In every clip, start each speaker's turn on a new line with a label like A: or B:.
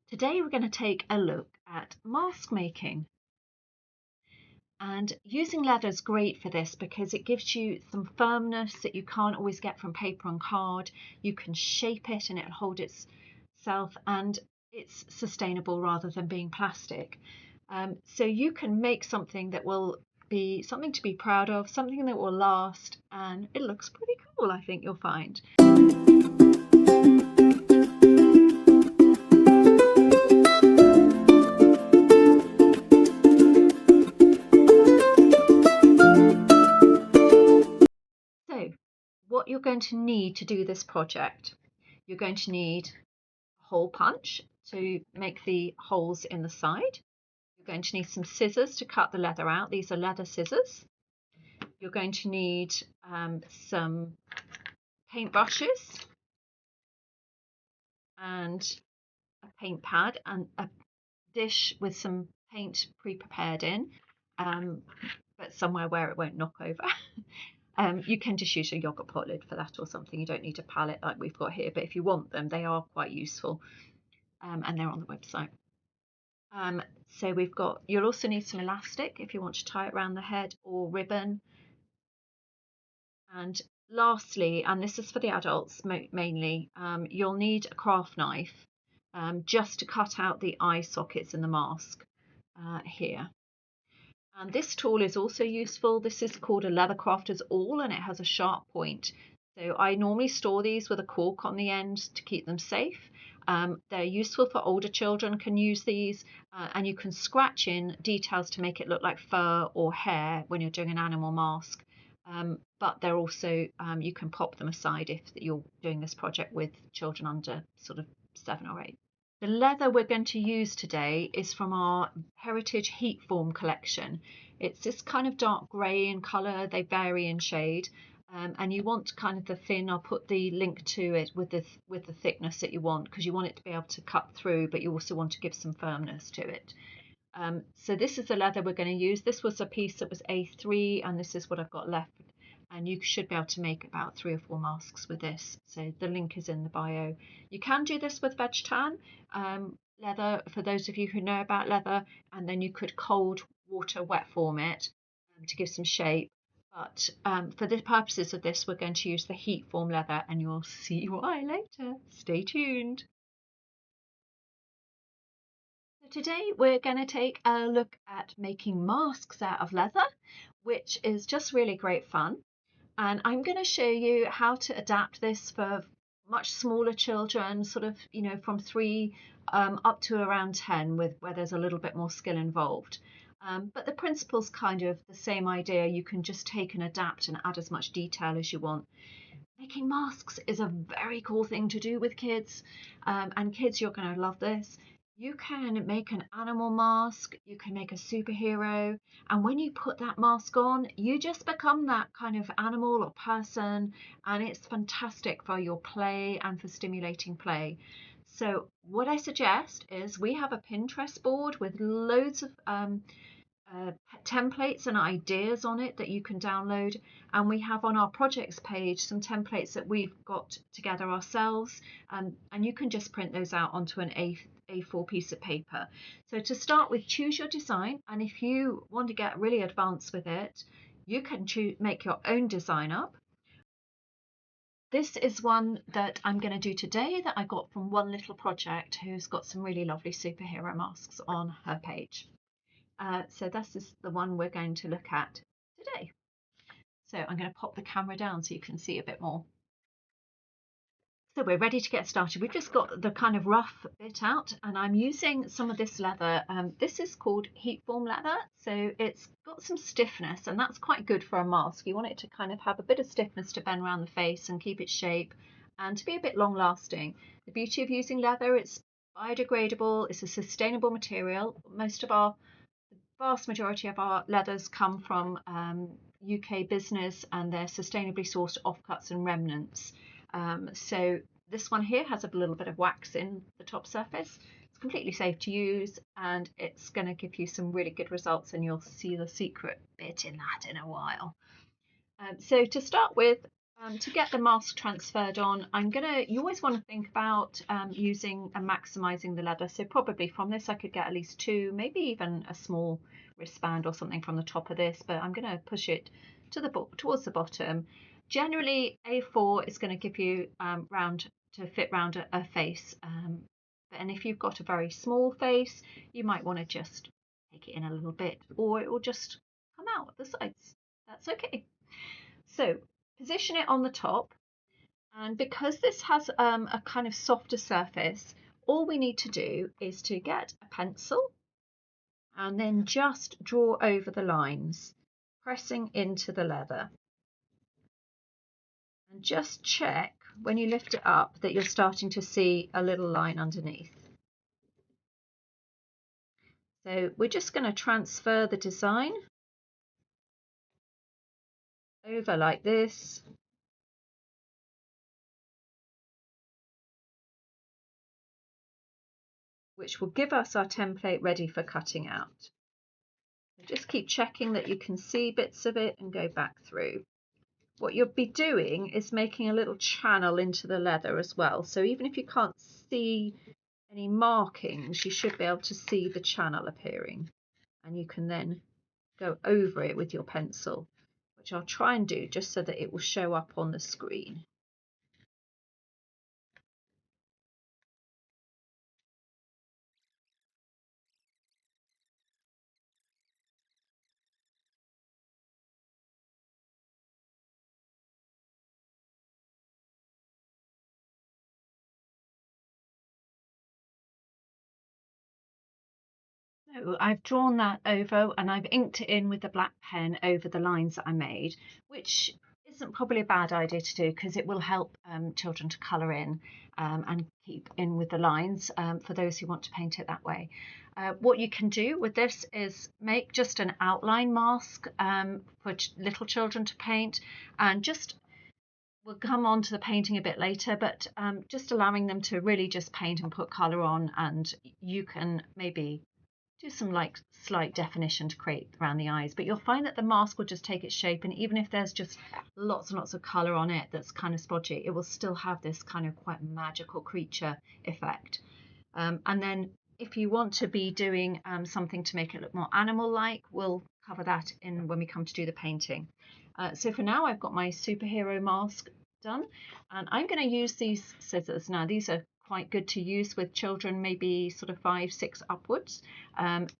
A: Today we're going to take a look at mask making. And using leather is great for this because it gives you some firmness that you can't always get from paper and card. You can shape it and it'll hold itself, and it's sustainable rather than being plastic. So you can make something that will be something to be proud of, something that will last, and it looks pretty cool, I think you'll find. So what you're going to need to do this project, you're going to need a hole punch to make the holes in the side. You're going to need some scissors to cut the leather out. These are leather scissors. You're going to need some paint brushes and a paint pad and a dish with some paint pre-prepared in, but somewhere where it won't knock over. You can just use a yogurt pot lid for that or something. You don't need a palette like we've got here, but if you want them, they are quite useful, and they're on the website. So you'll also need some elastic if you want to tie it around the head, or ribbon. And lastly, and this is for the adults mainly, you'll need a craft knife just to cut out the eye sockets in the mask here. And this tool is also useful. This is called a Leathercrafter's awl, and it has a sharp point. So I normally store these with a cork on the end to keep them safe. They're useful for older children, can use these, and you can scratch in details to make it look like fur or hair when you're doing an animal mask. But they're also, you can pop them aside if you're doing this project with children under sort of 7 or 8. The leather we're going to use today is from our Heritage Heat Form collection. It's this kind of dark grey in colour, they vary in shade, and you want kind of the thin. I'll put the link to it with the thickness that you want, because you want it to be able to cut through, but you also want to give some firmness to it. So this is the leather we're going to use. This was a piece that was A3, and this is what I've got left. And you should be able to make about 3 or 4 masks with this. So the link is in the bio. You can do this with veg tan leather, for those of you who know about leather, and then you could cold water wet form it to give some shape. But for the purposes of this, we're going to use the heat form leather, and you'll see why later. Stay tuned. So today we're going to take a look at making masks out of leather, which is just really great fun. And I'm going to show you how to adapt this for much smaller children, sort of, from 3 up to around 10, where there's a little bit more skill involved. But the principle's kind of the same idea. You can just take and adapt and add as much detail as you want. Making masks is a very cool thing to do with kids, and kids, you're going to love this. You can make an animal mask, you can make a superhero, and when you put that mask on, you just become that kind of animal or person, and it's fantastic for your play and for stimulating play. So what I suggest is we have a Pinterest board with loads of templates and ideas on it that you can download, and we have on our projects page some templates that we've got together ourselves, and you can just print those out onto an A4 piece of paper. So to start with, choose your design, and if you want to get really advanced with it, you can make your own design up. This is one that I'm going to do today that I got from One Little Project, who's got some really lovely superhero masks on her page. So this is the one we're going to look at today. So I'm going to pop the camera down so you can see a bit more. So we're ready to get started. We've just got the kind of rough bit out, and I'm using some of this leather. This is called heat form leather, so it's got some stiffness, and that's quite good for a mask. You want it to kind of have a bit of stiffness to bend around the face and keep its shape, and to be a bit long lasting. The beauty of using leather, it's biodegradable, it's a sustainable material. The vast majority of our leathers come from UK business, and they're sustainably sourced offcuts and remnants. So this one here has a little bit of wax in the top surface. It's completely safe to use, and it's going to give you some really good results, and you'll see the secret bit in that in a while. So to start with, To get the mask transferred on, you always want to think about using and maximizing the leather. So probably from this I could get at least two, maybe even a small wristband or something from the top of this, but I'm going to push it towards the bottom. Generally A4 is going to give you round to fit round a face, and if you've got a very small face, you might want to just take it in a little bit, or it will just come out the sides. That's okay. So position it on the top, and because this has a kind of softer surface, all we need to do is to get a pencil and then just draw over the lines, pressing into the leather. And just check when you lift it up that you're starting to see a little line underneath. So we're just going to transfer the design over like this. Which will give us our template ready for cutting out. Just keep checking that you can see bits of it and go back through. What you'll be doing is making a little channel into the leather as well. So even if you can't see any markings, you should be able to see the channel appearing. And you can then go over it with your pencil, which I'll try and do just so that it will show up on the screen. So I've drawn that over and I've inked it in with the black pen over the lines that I made, which isn't probably a bad idea to do because it will help children to colour in and keep in with the lines for those who want to paint it that way. What you can do with this is make just an outline mask for little children to paint, and just we'll come on to the painting a bit later, but just allowing them to really just paint and put colour on, and you can maybe do some like slight definition to create around the eyes, but you'll find that the mask will just take its shape, and even if there's just lots and lots of colour on it that's kind of spotty, it will still have this kind of quite magical creature effect. And then if you want to be doing something to make it look more animal-like, we'll cover that in when we come to do the painting. So for now I've got my superhero mask done, and I'm going to use these scissors. Now these are quite good to use with children, maybe sort of 5, 6 upwards.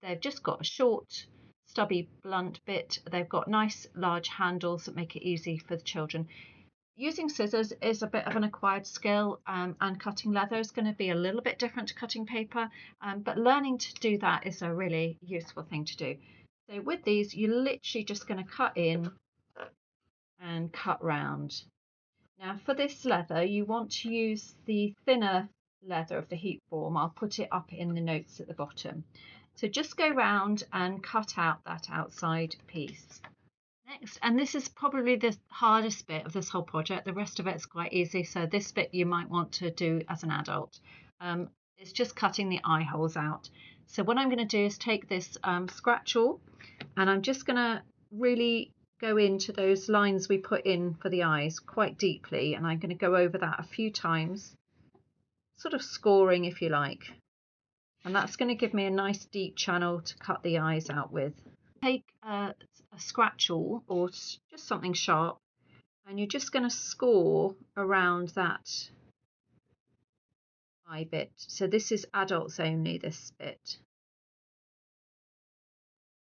A: They've just got a short, stubby, blunt bit. They've got nice large handles that make it easy for the children. Using scissors is a bit of an acquired skill, and cutting leather is going to be a little bit different to cutting paper, but learning to do that is a really useful thing to do. So with these, you're literally just going to cut in and cut round. Now for this leather, you want to use the thinner leather of the heat form. I'll put it up in the notes at the bottom. So just go round and cut out that outside piece. Next, and this is probably the hardest bit of this whole project, the rest of it is quite easy, so this bit you might want to do as an adult. It's just cutting the eye holes out. So what I'm going to do is take this scratch awl, and I'm just going to really go into those lines we put in for the eyes quite deeply, and I'm going to go over that a few times, sort of scoring if you like, and that's going to give me a nice deep channel to cut the eyes out with. Take a scratch awl or just something sharp, and you're just going to score around that eye bit. So this is adults only, this bit.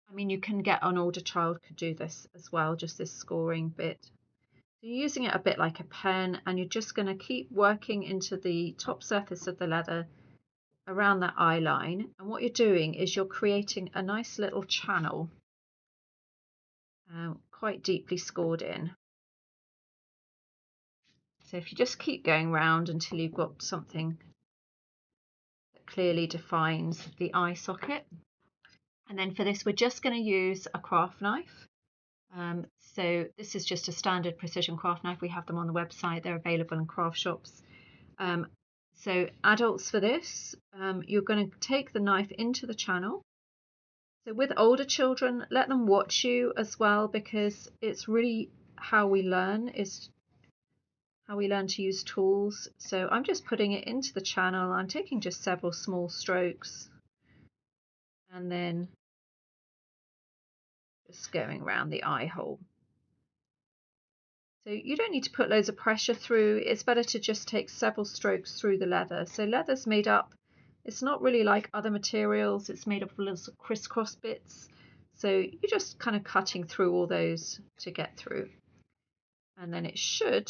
A: I mean, you can get an older child could do this as well, just this scoring bit. So you're using it a bit like a pen, and you're just going to keep working into the top surface of the leather around that eye line, and what you're doing is you're creating a nice little channel, quite deeply scored in. So if you just keep going round until you've got something that clearly defines the eye socket. And then for this, we're just going to use a craft knife. So this is just a standard precision craft knife. We have them on the website. They're available in craft shops. So adults for this, you're going to take the knife into the channel. So with older children, let them watch you as well, because it's really how we learn is how we learn to use tools. So I'm just putting it into the channel. I'm taking just several small strokes and then just going around the eye hole. So you don't need to put loads of pressure through. It's better to just take several strokes through the leather. So leather's made up, it's not really like other materials. It's made up of little crisscross bits. So you're just kind of cutting through all those to get through. And then it should,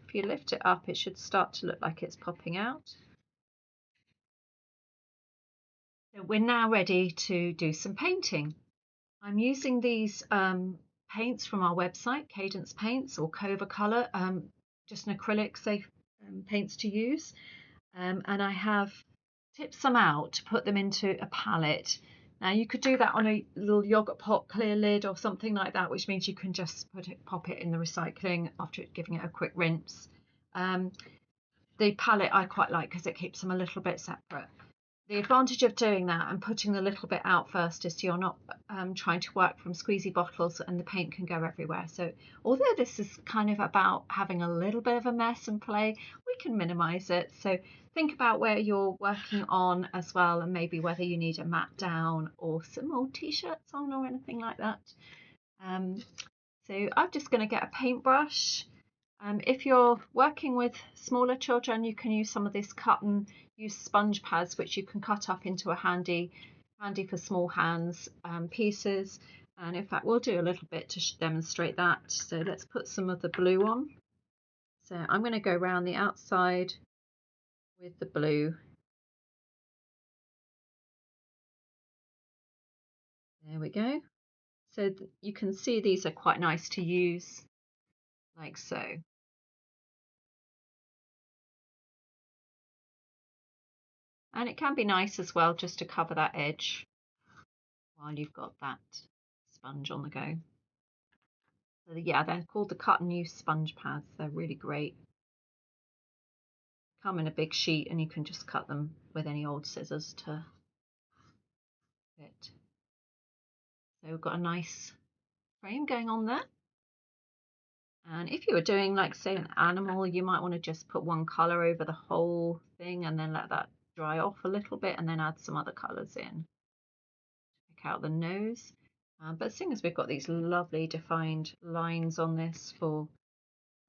A: if you lift it up, it should start to look like it's popping out. So we're now ready to do some painting. I'm using these paints from our website, Cadence Paints or Cova Colour, just an acrylic safe paints to use. And I have tipped some out to put them into a palette. Now you could do that on a little yogurt pot clear lid or something like that, which means you can just pop it in the recycling after giving it a quick rinse. The palette I quite like because it keeps them a little bit separate. The advantage of doing that and putting the little bit out first is you're not trying to work from squeezy bottles and the paint can go everywhere. So although this is kind of about having a little bit of a mess and play, we can minimize it. So think about where you're working on as well, and maybe whether you need a mat down or some old t-shirts on or anything like that. So I'm just going to get a paintbrush. If you're working with smaller children, you can use some of this cut and use sponge pads, which you can cut up into a handy for small hands pieces. And in fact, we'll do a little bit to demonstrate that. So let's put some of the blue on. So I'm going to go around the outside with the blue. There we go. So you can see these are quite nice to use, like so. And it can be nice as well just to cover that edge while you've got that sponge on the go. So yeah, they're called the cut and use sponge pads. They're really great. Come in a big sheet and you can just cut them with any old scissors to fit. So we've got a nice frame going on there. And if you were doing like say an animal, you might want to just put one colour over the whole thing and then let that dry off a little bit and then add some other colours in. Pick out the nose. But seeing as we've got these lovely defined lines on this for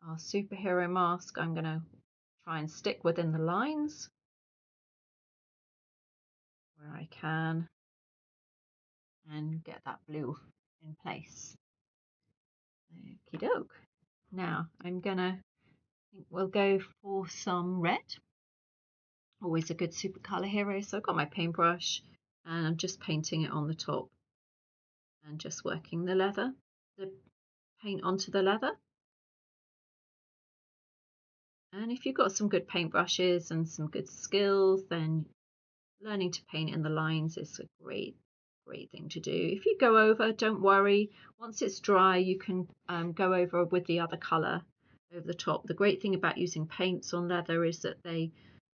A: our superhero mask, I'm going to try and stick within the lines where I can and get that blue in place. Okie doke. Now we'll go for some red. Always a good super colour hero. So I've got my paintbrush and I'm just painting it on the top and just working the paint onto the leather. And if you've got some good paintbrushes and some good skills, then learning to paint in the lines is a great thing to do. If you go over, don't worry. Once it's dry, you can go over with the other colour over the top. The great thing about using paints on leather is that they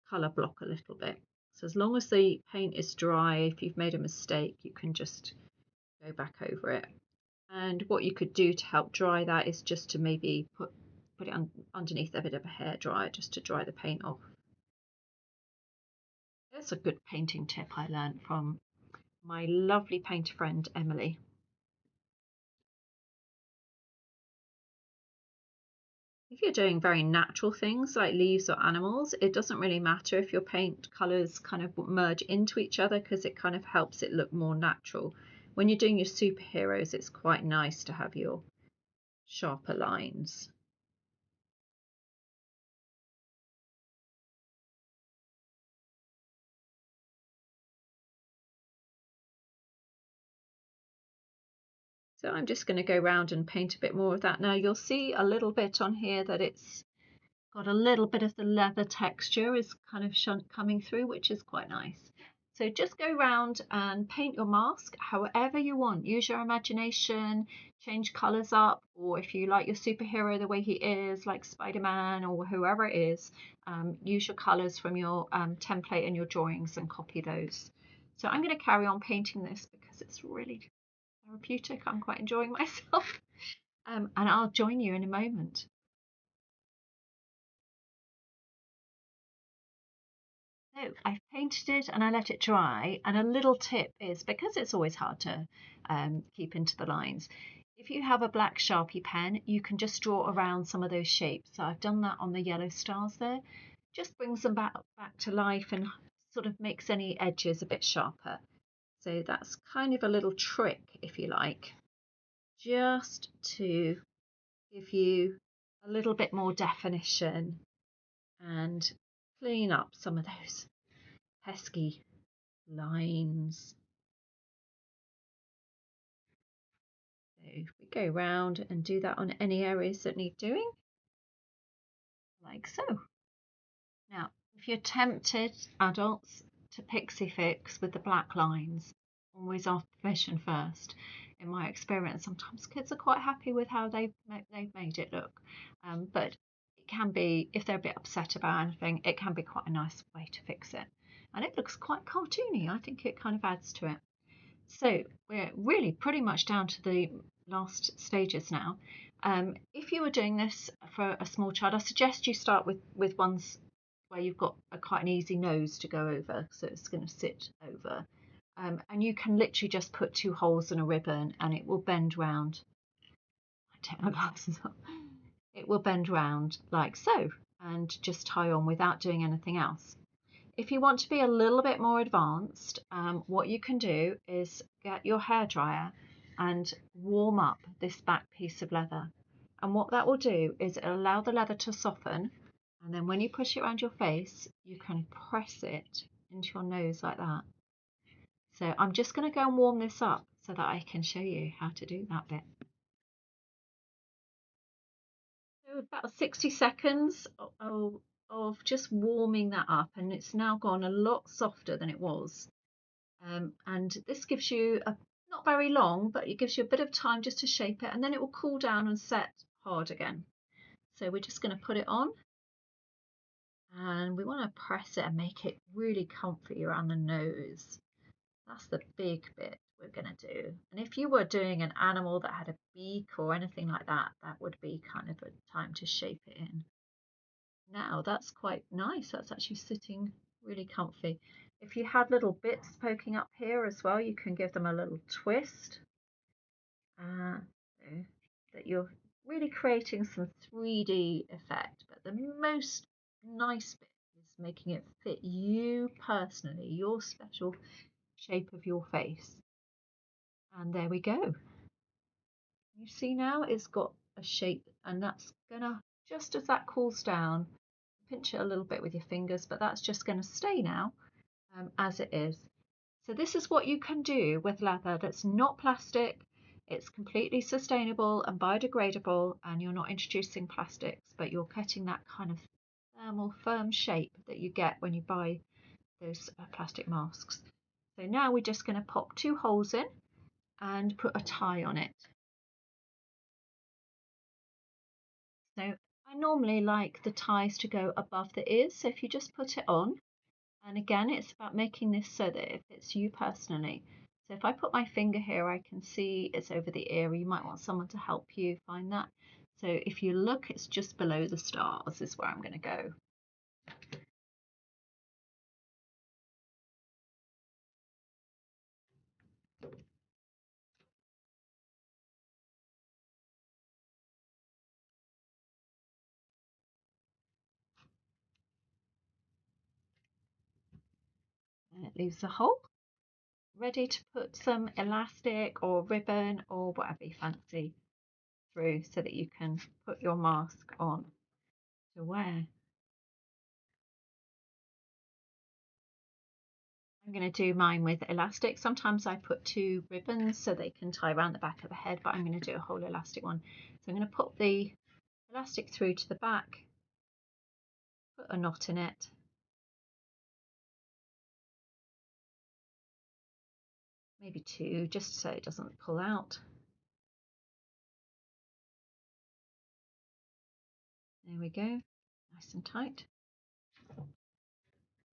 A: colour block a little bit. So as long as the paint is dry, if you've made a mistake, you can just go back over it. And what you could do to help dry that is just to maybe put it underneath a bit of a hairdryer just to dry the paint off. That's a good painting tip I learned from my lovely painter friend Emily. If you're doing very natural things like leaves or animals, it doesn't really matter if your paint colours kind of merge into each other because it kind of helps it look more natural. When you're doing your superheroes, it's quite nice to have your sharper lines. So I'm just going to go around and paint a bit more of that. Now you'll see a little bit on here that it's got a little bit of the leather texture is kind of coming through, which is quite nice. So just go around and paint your mask however you want. Use your imagination, change colours up, or if you like your superhero the way he is, like Spider-Man or whoever it is, use your colours from your template and your drawings and copy those. So I'm going to carry on painting this because it's really therapeutic. I'm quite enjoying myself. And I'll join you in a moment. So I've painted it and I let it dry. And a little tip is, because it's always hard to keep into the lines, if you have a black Sharpie pen, you can just draw around some of those shapes. So I've done that on the yellow stars there. Just brings them back to life and sort of makes any edges a bit sharper. So that's kind of a little trick, if you like, just to give you a little bit more definition and clean up some of those pesky lines. So we go round and do that on any areas that need doing, like so. Now, if you're tempted, adults, to pixie fix with the black lines, always ask permission first. In my experience, sometimes kids are quite happy with how they've made it look, but it can be, if they're a bit upset about anything, it can be quite a nice way to fix it. And it looks quite cartoony. I think it kind of adds to it. So we're really pretty much down to the last stages now. If you were doing this for a small child, I suggest you start with ones where you've got quite an easy nose to go over, so it's going to sit over. And you can literally just put 2 holes in a ribbon and it will bend round. I take my glasses off. It will bend round like so and just tie on without doing anything else. If you want to be a little bit more advanced, what you can do is get your hairdryer and warm up this back piece of leather. And what that will do is it'll allow the leather to soften, and then when you push it around your face, you can press it into your nose like that. So I'm just going to go and warm this up so that I can show you how to do that bit. So about 60 seconds of just warming that up, and it's now gone a lot softer than it was. And this gives you not very long, but it gives you a bit of time just to shape it, and then it will cool down and set hard again. So we're just going to put it on, and we want to press it and make it really comfy around the nose. That's the big bit we're going to do. And if you were doing an animal that had a beak or anything like that, that would be kind of a time to shape it in. Now that's quite nice. That's actually sitting really comfy. If you had little bits poking up here as well, you can give them a little twist. So that you're really creating some 3D effect. But the most nice bit is making it fit you personally, your special shape of your face. And there we go. You see now it's got a shape, and that's gonna, just as that cools down, pinch it a little bit with your fingers, but that's just going to stay now as it is. So this is what you can do with leather that's not plastic. It's completely sustainable and biodegradable, and you're not introducing plastics, but you're getting that kind of thermal firm shape that you get when you buy those plastic masks. So now we're just going to pop 2 holes in and put a tie on it. So I normally like the ties to go above the ears, so if you just put it on, and again, it's about making this so that it fits you personally. So if I put my finger here, I can see it's over the ear. You might want someone to help you find that. So if you look, it's just below the stars is where I'm going to go. And it leaves a hole, ready to put some elastic or ribbon or whatever you fancy through so that you can put your mask on to wear. I'm going to do mine with elastic. Sometimes I put 2 ribbons so they can tie around the back of the head, but I'm going to do a whole elastic one. So I'm going to put the elastic through to the back, put a knot in it, maybe 2, just so it doesn't pull out. There we go, nice and tight.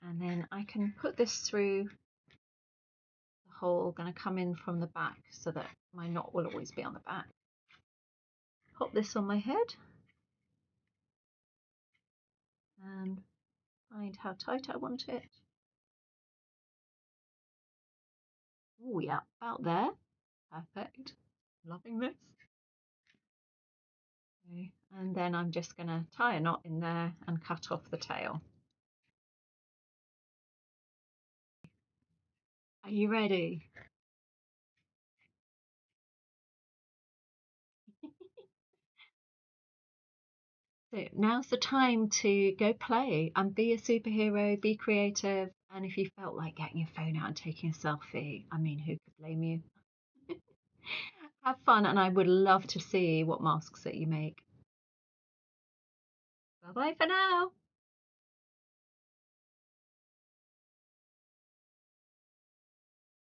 A: And then I can put this through the hole, going to come in from the back so that my knot will always be on the back. Pop this on my head and find how tight I want it. Oh yeah, about there. Perfect. Loving this. Okay. And then I'm just going to tie a knot in there and cut off the tail. Are you ready? So now's the time to go play and be a superhero, be creative. And if you felt like getting your phone out and taking a selfie, I mean, who could blame you? Have fun, and I would love to see what masks that you make. Bye bye for now.